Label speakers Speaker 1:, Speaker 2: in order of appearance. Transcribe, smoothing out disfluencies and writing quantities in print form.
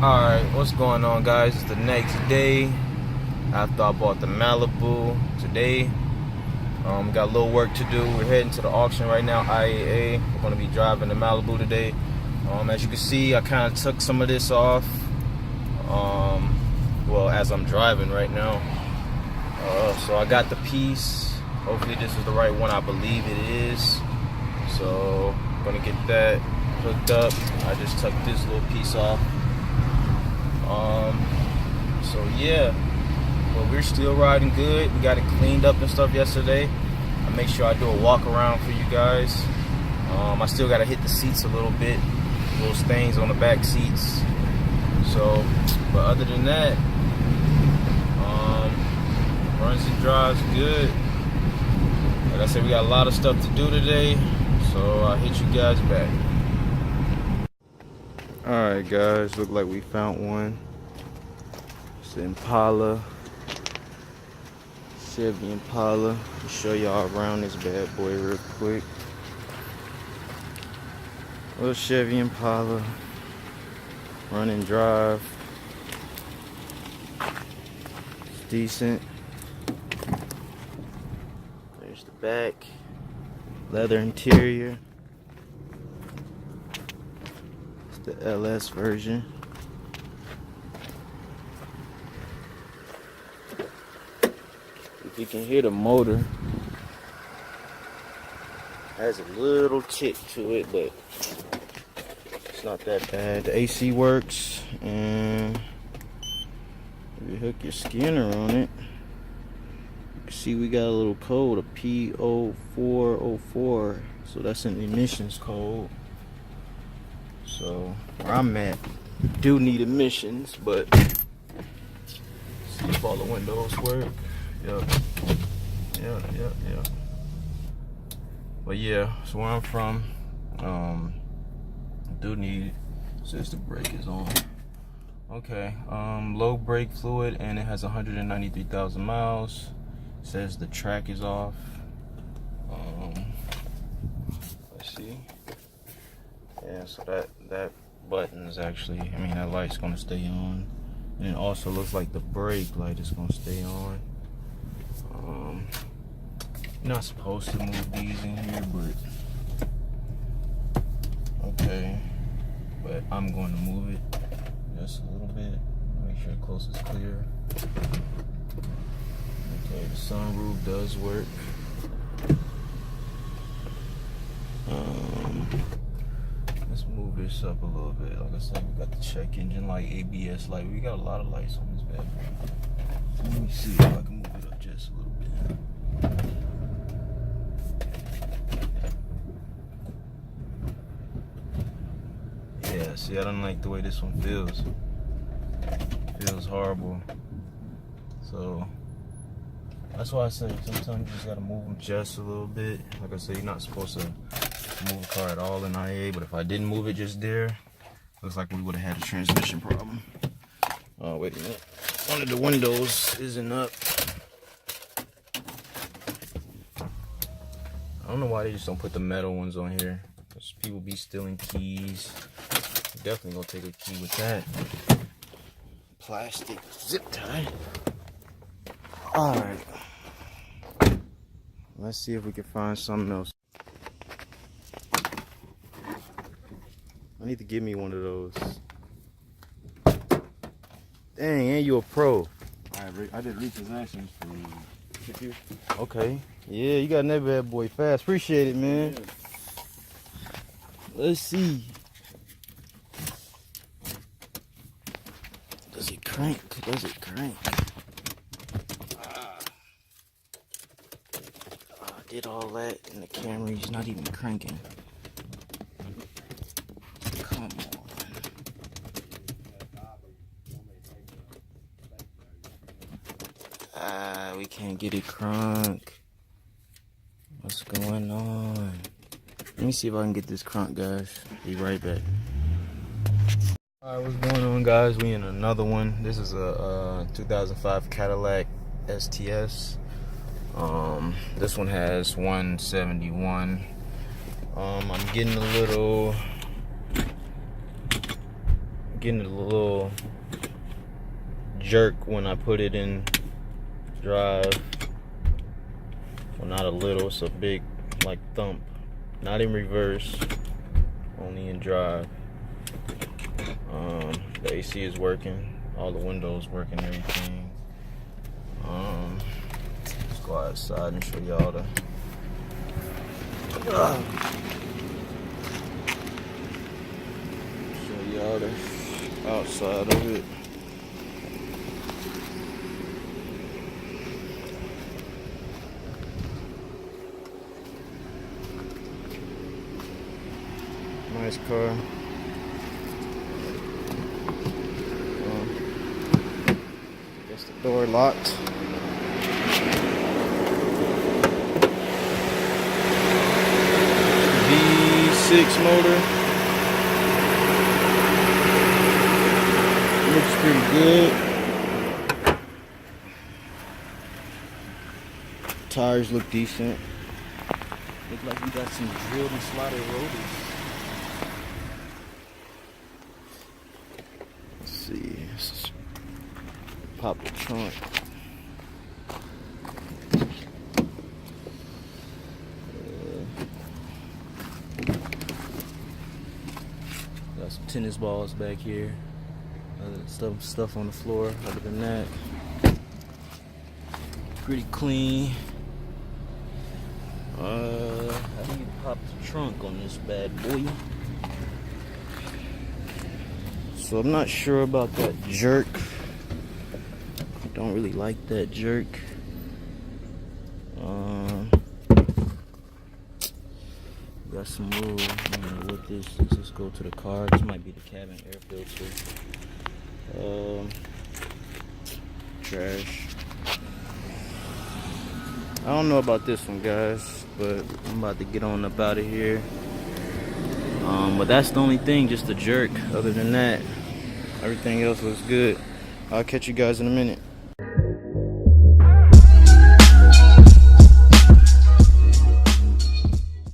Speaker 1: Alright, what's going on, guys? It's the next day after I bought the Malibu. Today, we got a little work to do. We're heading to the auction right now, IAA. We're going to be driving the Malibu today. As you can see, I kind of took some of this off. Well, as I'm driving right now. So I got the piece. Hopefully this is the right one. I believe it is. So I'm going to get that hooked up. I just took this little piece off. So yeah, but we're still riding good. We got it cleaned up and stuff yesterday. I make sure I do a walk around for you guys. I still got to hit the seats a little bit, little stains on the back seats. So, but other than that, runs and drives good. Like I said, we got a lot of stuff to do today, so I'll hit you guys back. Alright guys, look like we found one. It's the Impala, Chevy Impala. I'll show y'all around this bad boy real quick. Little Chevy Impala, run and drive. It's decent. There's the back, leather interior. The LS version. If you can hear the motor, has a little tick to it, but it's not that bad. The AC works, and if you hook your scanner on it, you can see we got a little code, a P0404, so that's an emissions code. So where I'm at, do need emissions, but see if all the windows work. Yep. But yeah, so where I'm from, do need, says the brake is on. Okay, low brake fluid, and it has 193,000 miles. Says the track is off. Let's see. Yeah, so that button is actually, I mean, that light's gonna stay on, and it also looks like the brake light is gonna stay on. You're not supposed to move these in here, but okay. But I'm going to move it just a little bit. Make sure the coast is clear. Okay, the sunroof does work. Let's move this up a little bit. Like I said, we got the check engine light, ABS light. We got a lot of lights on this bad boy. Let me see if I can move it up just a little bit. Yeah, see, I don't like the way this one feels. It feels horrible. So that's why I say sometimes you just gotta move them just a little bit. Like I said, you're not supposed to move the car at all in IAA, but if I didn't move it just there, looks like we would have had a transmission problem. Oh, wait a minute. One of the windows isn't up. I don't know why they just don't put the metal ones on here. Because people be stealing keys. Definitely gonna take a key with that. Plastic zip tie. Alright. Let's see if we can find something else. I need to give me one of those. Dang, ain't you a pro?
Speaker 2: I did repossessions for 6 years.
Speaker 1: Okay. Yeah, you got that bad boy fast. Appreciate it, man.
Speaker 2: Yeah.
Speaker 1: Let's see. Does it crank? Does it crank? I did all that and the Camry's not even cranking. Come on. We can't get it crunk. What's going on? Let me see if I can get this crunk, guys. Be right back. Alright, what's going on, guys? We in another one. This is a 2005 Cadillac STS. This one has 171. I'm getting a little getting a little jerk when I put it in drive. Well, not a little, it's a big like thump. Not in reverse, only in drive. The AC is working, all the windows working, everything. Let's go outside and show y'all the outside of it. Nice car. Guess the door locked. V6 motor. Looks pretty good. Tires look decent. Look like we got some drilled and slotted rotors. Let's see. Let's pop the trunk. Got some tennis balls back here. Other stuff on the floor. Other than that, pretty clean. How do you pop the trunk on this bad boy? So I'm not sure about that jerk. I don't really like that jerk. Got some room. I don't know what this is. Let's just go to the car. This might be the cabin air filter. Trash. I don't know about this one, guys, but I'm about to get on up out of here. But that's the only thing, just the jerk. Other than that, everything else looks good. I'll catch you guys in a minute.